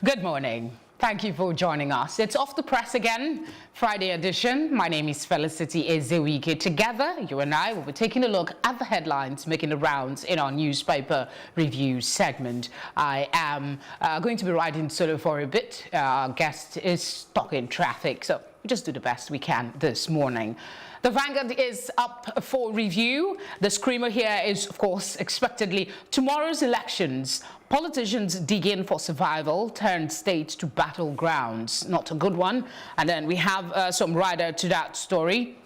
Good morning. Thank you for joining us. It's Off the Press again, Friday edition. My name is Felicity Ezewuike. Together, you and I will be taking a look at the headlines making the rounds in our newspaper review segment. I am going to be riding solo for a bit. Our guest is stuck in traffic, so we just do the best we can this morning. The Vanguard is up for review. The screamer here is, of course, expectedly tomorrow's elections. Politicians dig in for survival, turn states to battlegrounds. Not a good one. And then we have some rider to that story.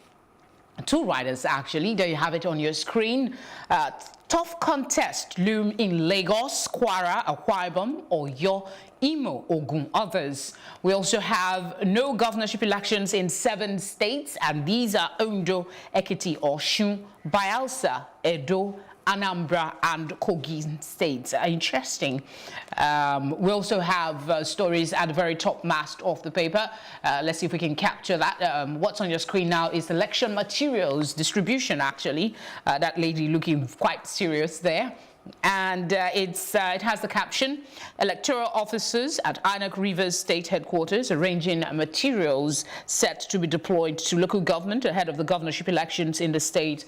Two riders, actually. There you have it on your screen. Tough contest loom in Lagos, Kwara, Akwa Ibom, Oyo, Imo, Ogun, others. We also have no governorship elections in 7 states, and these are Ondo, Ekiti, Osun, Bayelsa, Edo, Anambra and Kogi states. Interesting. We also have stories at the very top mast of the paper. Let's see if we can capture that. What's on your screen now is election materials distribution, actually. That lady looking quite serious there. And it has the caption, electoral officers at INEC Rivers State Headquarters arranging materials set to be deployed to local government ahead of the governorship elections in the state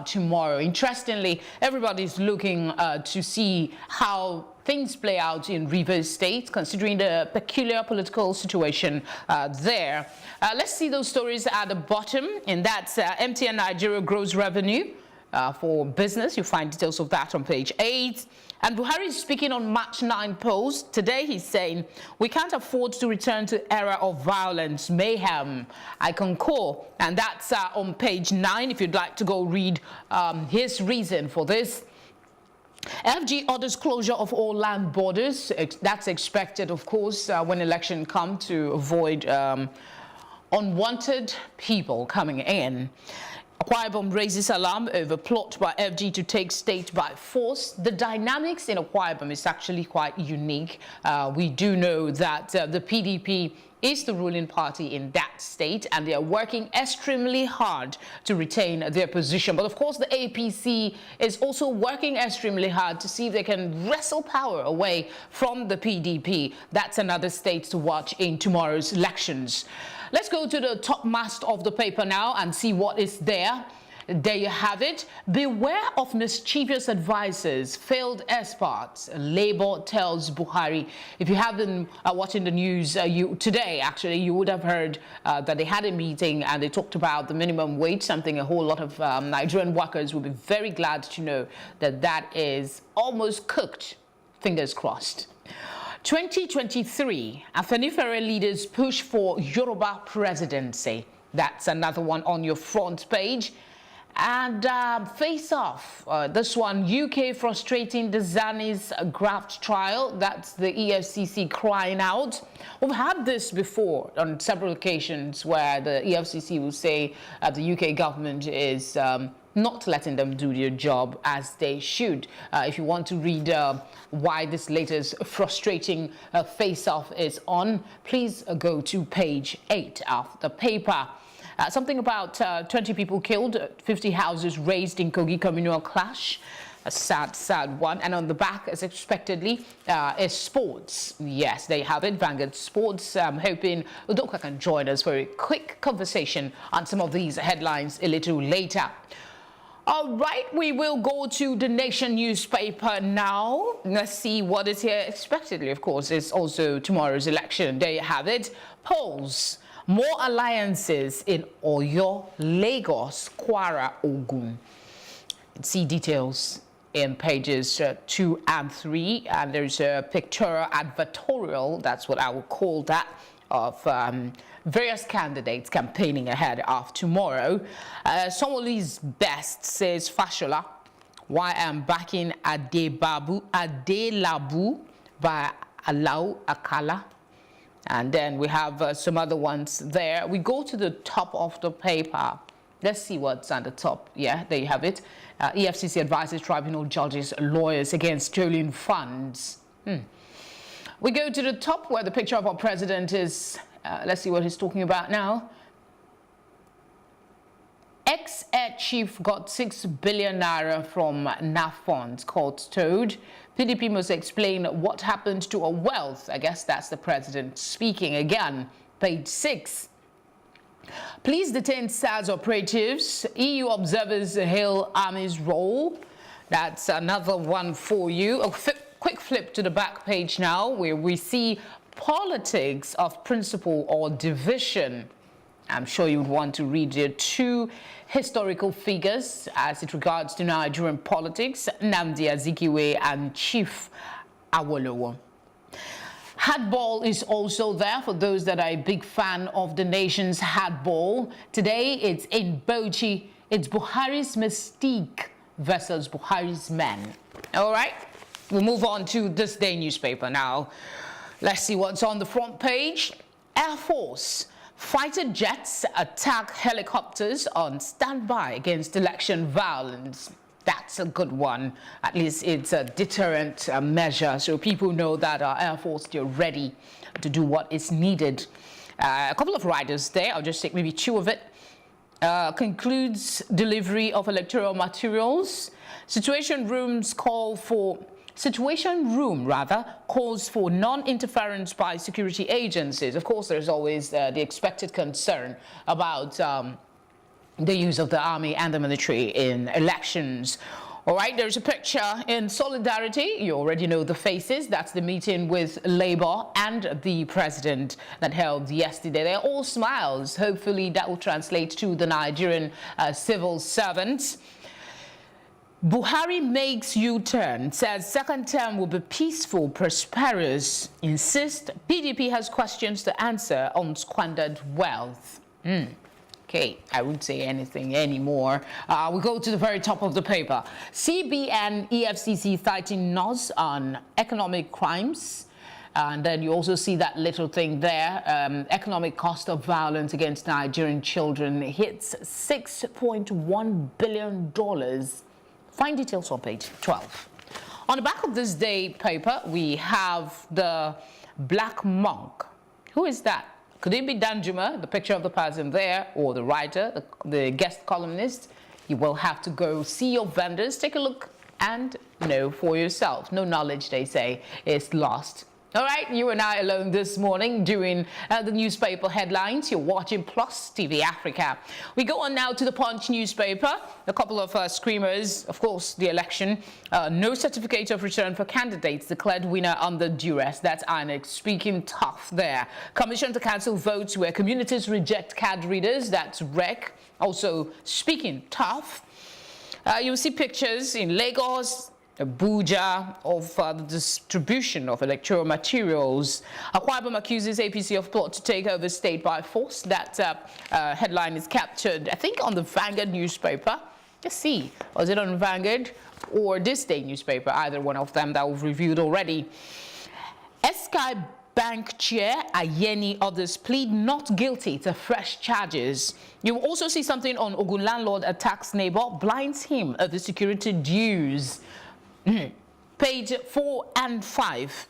tomorrow. Interestingly, everybody's looking to see how things play out in Rivers State, considering the peculiar political situation there. Let's see those stories at the bottom, and that's MTN Nigeria grows revenue. For business, you find details of that on page 8. And Buhari is speaking on March 9 post. Today he's saying, we can't afford to return to era of violence, mayhem. I concur. And that's on page 9 if you'd like to go read his reason for this. FG orders closure of all land borders. That's expected, of course, when election come to avoid unwanted people coming in. Akwa Ibom raises alarm over plot by FG to take state by force. The dynamics in Akwa Ibom is actually quite unique. We do know that the PDP is the ruling party in that state, and they are working extremely hard to retain their position. But of course, the APC is also working extremely hard to see if they can wrestle power away from the PDP. That's another state to watch in tomorrow's elections. Let's go to the top mast of the paper now and see what is there. There you have it. Beware of mischievous advisors, failed experts. Labour tells Buhari. If you have been watching the news today, actually, you would have heard that they had a meeting and they talked about the minimum wage, something a whole lot of Nigerian workers will be very glad to know that that is almost cooked. Fingers crossed. 2023, Afenifere leaders push for Yoruba presidency. That's another one on your front page. And face off, this one, UK frustrating the Zani's graft trial. That's the EFCC crying out. We've had this before on several occasions where the EFCC will say the UK government is not letting them do their job as they should. If you want to read why this latest frustrating face-off is on, please go to page 8 of the paper. Something about 20 people killed, 50 houses razed in Kogi communal clash. A sad, sad one. And on the back, as expectedly, is sports. Yes, there you have it, Vanguard Sports. I'm hoping Udoka can join us for a quick conversation on some of these headlines a little later. All right, we will go to the Nation newspaper now. Let's see what is here. Expectedly, of course, is also tomorrow's election. There you have it. Polls. More alliances in Oyo, Lagos, Kwara, Ogun. See details in pages 2 and 3. And there's a pictorial advertorial, that's what I would call that, of various candidates campaigning ahead of tomorrow. Somali's best, says Fashola, why I'm backing Adelabu by Alau Akala. And then we have some other ones there. We go to the top of the paper. Let's see what's on the top. Yeah, there you have it. EFCC advises tribunal judges, lawyers against stolen funds. We go to the top where the picture of our president is. Let's see what he's talking about now. Ex-Air Chief got 6 billion naira from NAF funds, court told. PDP must explain what happened to our wealth. I guess that's the president speaking again. Page 6. Police detain SARS operatives. EU observers hail Army's role. That's another one for you. A quick flip to the back page now, where we see politics of principle or division. I'm sure you would want to read the two historical figures as it regards to Nigerian politics, Nnamdi Azikiwe and Chief Awolowo. Hardball is also there for those that are a big fan of the nation's hardball. Today it's in Bauchi. It's Buhari's Mystique versus Buhari's men. All right, we'll move on to this day newspaper now. Let's see what's on the front page. Air Force. Fighter jets attack helicopters on standby against election violence. That's a good one. At least it's a deterrent measure, so people know that our Air Force, they're ready to do what is needed. A couple of riders there, I'll just take maybe two of it. Concludes delivery of electoral materials. Situation room calls for non-interference by security agencies. Of course, there's always the expected concern about the use of the army and the military in elections. All right, there's a picture in solidarity. You already know the faces. That's the meeting with Labour and the president that held yesterday. They're all smiles. Hopefully that will translate to the Nigerian civil servants. Buhari makes U-turn, says second term will be peaceful, prosperous, insists PDP has questions to answer on squandered wealth. Okay, I won't say anything anymore. We go to the very top of the paper. CBN EFCC citing NOS on economic crimes. And then you also see that little thing there. Economic cost of violence against Nigerian children hits $6.1 billion. Find details on page 12. On the back of this day paper, we have the Black Monk. Who is that? Could it be Danjuma, the picture of the person there, or the writer, the guest columnist? You will have to go see your vendors, take a look, and know for yourself. No knowledge, they say, is lost. All right, you and I alone this morning doing the newspaper headlines. You're watching Plus TV Africa. We go on now to the Punch newspaper. A couple of screamers, of course, the election. No certificate of return for candidates declared winner under duress. That's INEC speaking tough there. Commission to cancel votes where communities reject card readers. That's REC. Also speaking tough. You'll see pictures in Lagos, Abuja of the distribution of electoral materials. Akwa Ibom accuses APC of plot to take over state by force. That headline is captured, I think, on the Vanguard newspaper. Let's see, was it on Vanguard or this day newspaper? Either one of them that we've reviewed already. Sky Bank chair Ayeni others plead not guilty to fresh charges. You will also see something on Ogun landlord attacks neighbor, blinds him of the security dues. Page 4 and 5.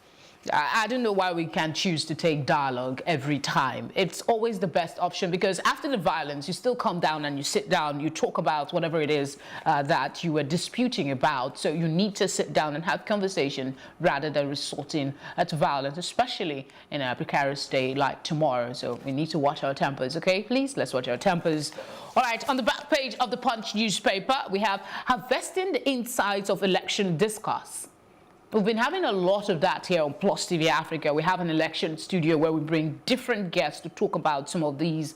I don't know why we can't choose to take dialogue every time. It's always the best option because after the violence, you still come down and you sit down, you talk about whatever it is that you were disputing about. So you need to sit down and have conversation rather than resorting to violence, especially in a precarious day like tomorrow. So we need to watch our tempers, okay? Please, let's watch our tempers. All right, on the back page of the Punch newspaper, we have harvesting the insights of election discourse. We've been having a lot of that here on Plus TV Africa. We have an election studio where we bring different guests to talk about some of these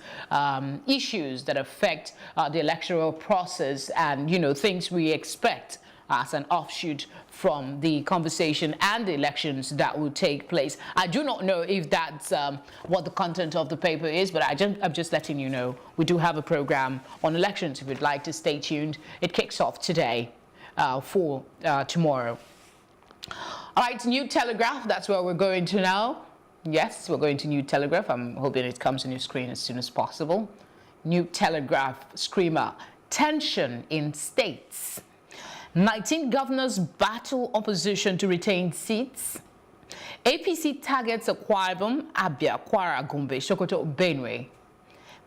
issues that affect the electoral process and, you know, things we expect as an offshoot from the conversation and the elections that will take place. I do not know if that's what the content of the paper is, but I'm just letting you know we do have a program on elections. If you'd like to stay tuned, it kicks off today for tomorrow. All right, New Telegraph, that's where we're going to now. Yes, we're going to New Telegraph. I'm hoping it comes on your screen as soon as possible. New Telegraph screamer, tension in states. 19 governors battle opposition to retain seats. APC targets Akwa Ibom, Abia, Kwara, Gombe, Sokoto, Benue.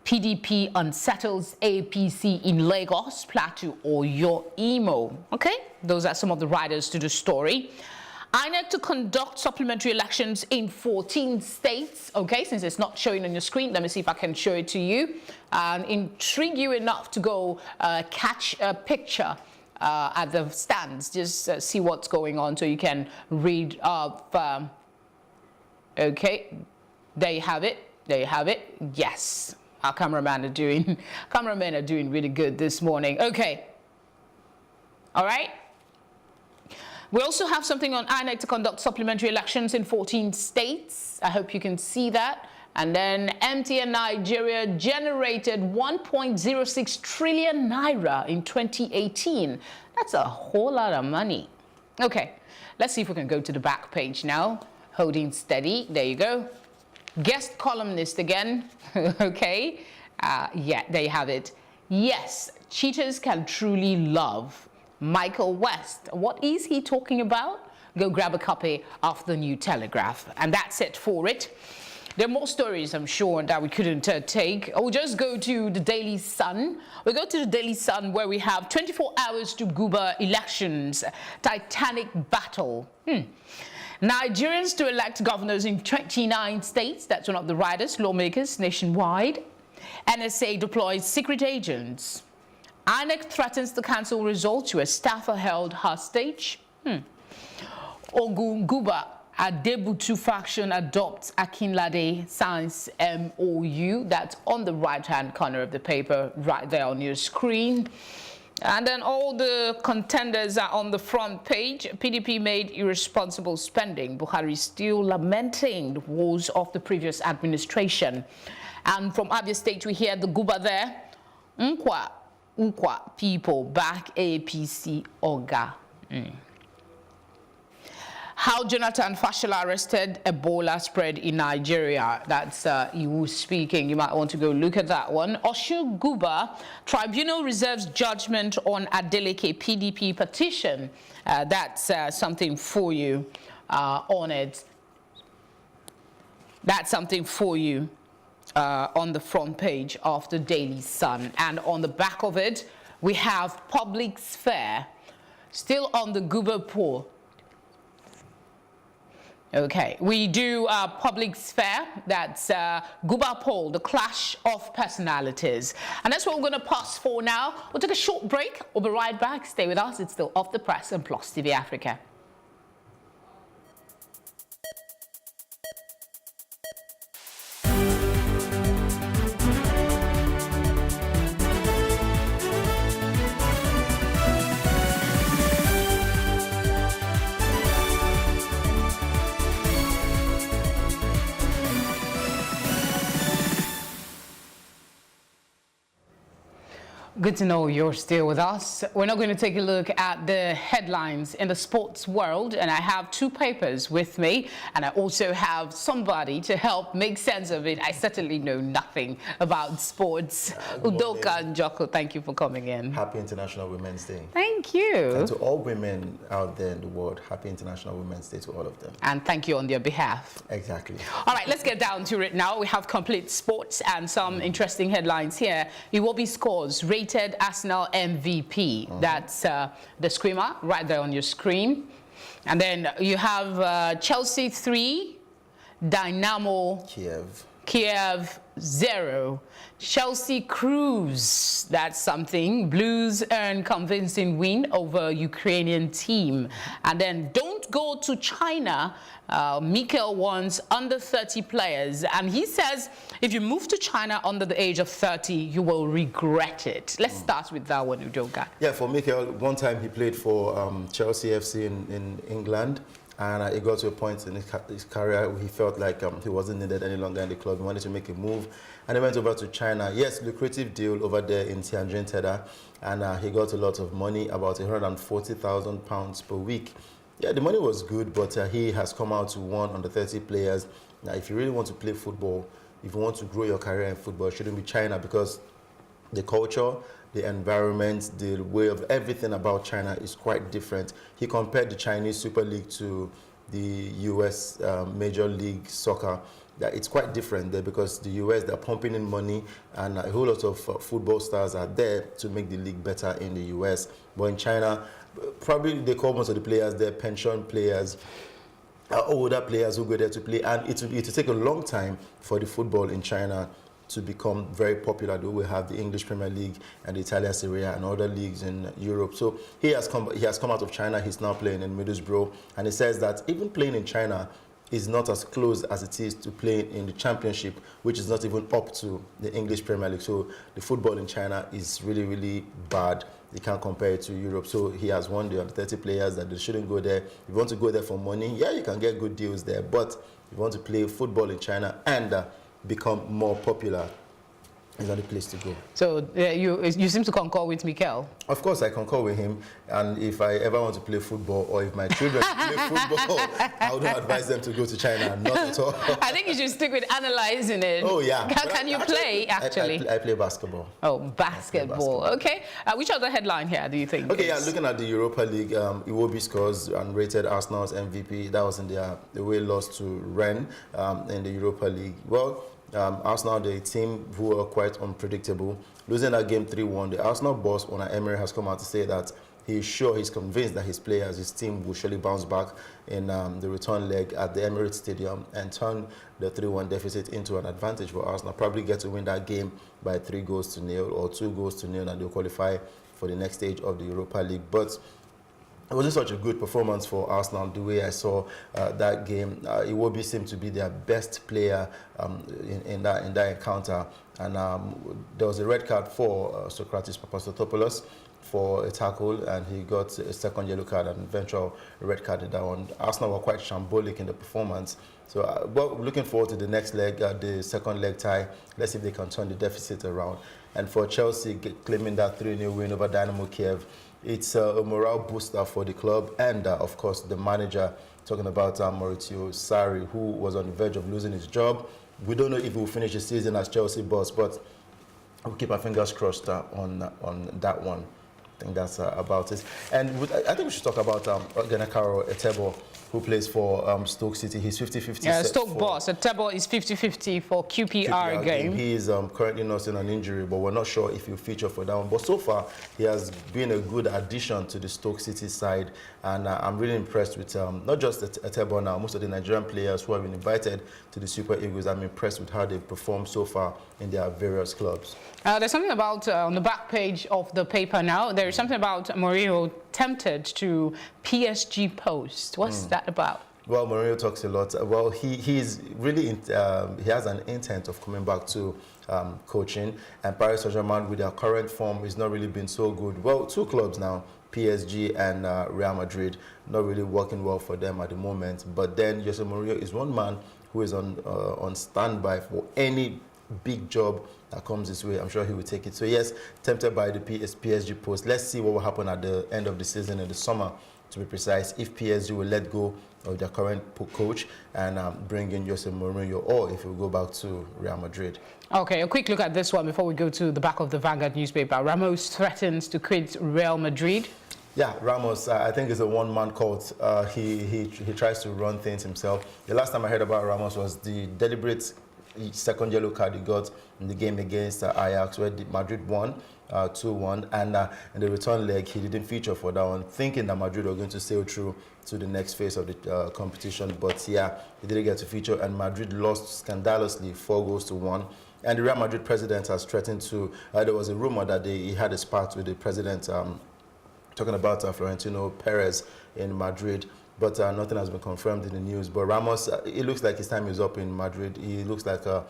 PDP unsettles APC in Lagos, Plateau, or your Imo. Okay, those are some of the riders to the story. INEC to conduct supplementary elections in 14 states. Okay, since it's not showing on your screen, let me see if I can show it to you. Intrigue you enough to go catch a picture at the stands. Just see what's going on so you can read up. Okay, there you have it. There you have it. Yes, our cameramen are doing really good this morning. Okay, all right. We also have something on INEC to conduct supplementary elections in 14 states. I hope you can see that. And then MTN Nigeria generated 1.06 trillion naira in 2018. That's a whole lot of money. Okay, let's see if we can go to the back page now. Holding steady. There you go. Guest columnist again. Okay. Yeah, there you have it. Yes, cheaters can truly love Michael West. What is he talking about? Go grab a copy of the New Telegraph. And that's it for it. There are more stories, I'm sure, that we couldn't take. We'll just go to the Daily Sun. We go to the Daily Sun where we have 24 hours to Guba elections. Titanic battle. Nigerians to elect governors in 29 states. That's one of the riders, lawmakers nationwide. NSA deploys secret agents. INEC threatens to cancel results where staffer held hostage. Ogun Guba Adebutu faction adopts Akinlade signs MOU. That's on the right-hand corner of the paper, right there on your screen. And then all the contenders are on the front page. PDP made irresponsible spending. Buhari still lamenting the woes of the previous administration. And from Abia State, we hear the Guba there. Nkwa people back APC Oga. How Jonathan Fashola arrested Ebola spread in Nigeria. That's Iwobi speaking. You might want to go look at that one. Oshu Guba tribunal reserves judgment on Adeleke PDP petition. That's something for you on it. That's something for you. On the front page of the Daily Sun, and on the back of it we have public sphere still on the Guba poll. Okay, we do public sphere. That's Guba poll, the clash of personalities, and that's what we're going to pause for now. We'll take a short break. We'll be right back. Stay with us. It's still Off the Press and Plus TV Africa. Good to know you're still with us. We're now going to take a look at the headlines in the sports world, and I have two papers with me, and I also have somebody to help make sense of it. I certainly know nothing about sports. Udoka Njoku, thank you for coming in. Happy International Women's Day. Thank you. And to all women out there in the world, happy International Women's Day to all of them. And thank you on their behalf. Exactly. All right, let's get down to it now. We have complete sports and some interesting headlines here. Iwobi scores, rated Arsenal MVP. That's the screamer right there on your screen. And then you have Chelsea 3, Dynamo Kiev 0. Chelsea cruise, that's something. Blues earn convincing win over Ukrainian team. And then don't go to China. Mikel wants under 30 players. And he says if you move to China under the age of 30, you will regret it. Let's start with that one, Udoka. Yeah, for Mikel, one time he played for Chelsea FC in England. And it got to a point in his career where he felt like he wasn't needed any longer in the club. He wanted to make a move. And he went over to China. Yes, lucrative deal over there in Tianjin Teda. And he got a lot of money, about £140,000 per week. Yeah, the money was good, but he has come out to one under 30 players. Now, if you really want to play football, if you want to grow your career in football, it shouldn't be China, because the culture, the environment, the way of everything about China is quite different. He compared the Chinese Super League to the US Major League Soccer. that it's quite different there because the US, they're pumping in money and a whole lot of football stars are there to make the league better in the US. But in China, probably they call most of the players their pension players, older players who go there to play, and it will take a long time for the football in China to become very popular. Though we have the English Premier League and the Italian Serie A and other leagues in Europe. So he has come out of China. He's now playing in Middlesbrough, and he says that even playing in China is not as close as it is to playing in the Championship, which is not even up to the English Premier League. So the football in China is really, really bad. You can't compare it to Europe. So he has warned the under 30 players that they shouldn't go there. If you want to go there for money, yeah, you can get good deals there. But if you want to play football in China and become more popular, is not the place to go. So you seem to concur with Mikel. Of course, I concur with him. And if I ever want to play football, or if my children play football, I would not advise them to go to China. Not at all. I think you should stick with analyzing it. Oh yeah. Can you play actually? I play basketball. Oh, basketball. Okay. Which other headline here do you think? Okay, yeah. Looking at the Europa League, Iwobi scores and rated Arsenal's MVP. That was in the away loss to Rennes in the Europa League. Well. Arsenal, the team who were quite unpredictable, losing that game 3-1. The Arsenal boss, Unai Emery, has come out to say that he's convinced that his players, his team will surely bounce back in the return leg at the Emirates Stadium and turn the 3-1 deficit into an advantage for Arsenal. Probably get to win that game by 3-0 or 2-0, and they'll qualify for the next stage of the Europa League. But it wasn't such a good performance for Arsenal the way I saw that game. Iwobi seemed to be their best player in that encounter. And there was a red card for Socrates Papastotopoulos for a tackle, and he got a second yellow card and eventual red card in that one. Arsenal were quite shambolic in the performance. So well, looking forward to the next leg, the second leg tie. Let's see if they can turn the deficit around. And for Chelsea claiming that 3-0 win over Dynamo Kiev, it's a morale booster for the club and, of course, the manager, talking about Maurizio Sarri, who was on the verge of losing his job. We don't know if he will finish the season as Chelsea boss, but we'll keep our fingers crossed on that one. I think that's about it. And I think we should talk about Genakaro Etebo, who plays for Stoke City. He's 50-50. Yeah, Stoke boss. Etebo is 50-50 for QPR game. He is currently nursing an injury, but we're not sure if he'll feature for that one. But so far, he has been a good addition to the Stoke City side. And I'm really impressed with not just Etebo now, most of the Nigerian players who have been invited to the Super Eagles. I'm impressed with how they've performed so far in their various clubs. There's something about, on the back page of the paper now, there's something about Mourinho tempted to PSG post. What's that about? Well, Mourinho talks a lot. Well, he's really, he has an intent of coming back to coaching. And Paris Saint-Germain, with their current form, is not really been so good. Well, two clubs now, PSG and Real Madrid, not really working well for them at the moment. But then Jose Mourinho is one man who is on standby for any big job that comes his way. I'm sure he will take it. So yes, tempted by the PSG post. Let's see what will happen at the end of the season in the summer, to be precise, if PSG will let go of their current coach and bring in Jose Mourinho, or if he will go back to Real Madrid. Okay, a quick look at this one before we go to the back of the Vanguard newspaper. Ramos threatens to quit Real Madrid. Yeah, Ramos, I think, is a one-man cult. He tries to run things himself. The last time I heard about Ramos was the deliberate second yellow card he got in the game against Ajax, where Madrid won 2-1, and in the return leg he didn't feature for that one, thinking that Madrid were going to sail through to the next phase of the competition. But yeah, he didn't get to feature, and Madrid lost scandalously 4-1. And the Real Madrid president has threatened to, there was a rumor that he had a spat with the president, talking about Florentino Perez in Madrid. But nothing has been confirmed in the news. But Ramos, it looks like his time is up in Madrid. He looks like a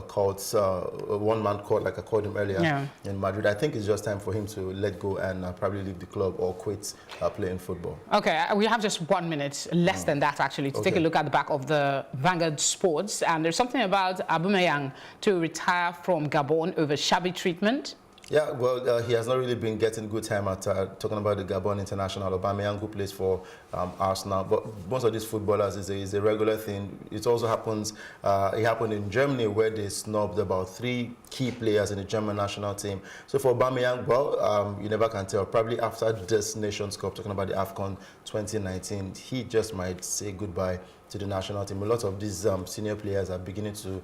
cult, a one-man cult, like I called him earlier, in Madrid. I think it's just time for him to let go and probably leave the club or quit playing football. Okay, we have just 1 minute, less than that actually, to take a look at the back of the Vanguard Sports. And there's something about Aubameyang to retire from Gabon over shabby treatment. Yeah, well, he has not really been getting good time at talking about the Gabon international, Aubameyang, who plays for Arsenal. But most of these footballers is a regular thing. It also happens, it happened in Germany, where they snubbed about 3 key players in the German national team. So for Aubameyang, well, you never can tell. Probably after this Nations Cup, talking about the AFCON 2019, he just might say goodbye to the national team. A lot of these senior players are beginning to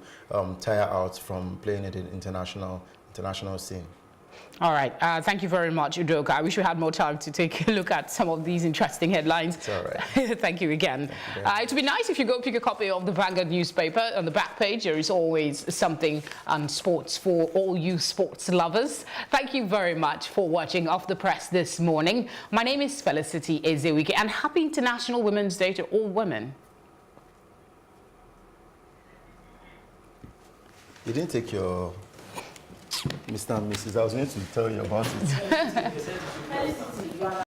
tire out from playing at the international scene. All right. Thank you very much, Udoka. I wish we had more time to take a look at some of these interesting headlines. It's all right. Thank you again. It would be nice if you go pick a copy of the Vanguard newspaper. On the back page, there is always something on sports for all you sports lovers. Thank you very much for watching Off the Press this morning. My name is Felicity Ezewuike, and happy International Women's Day to all women. You didn't take your Mr. and Mrs. I was going to tell you about it.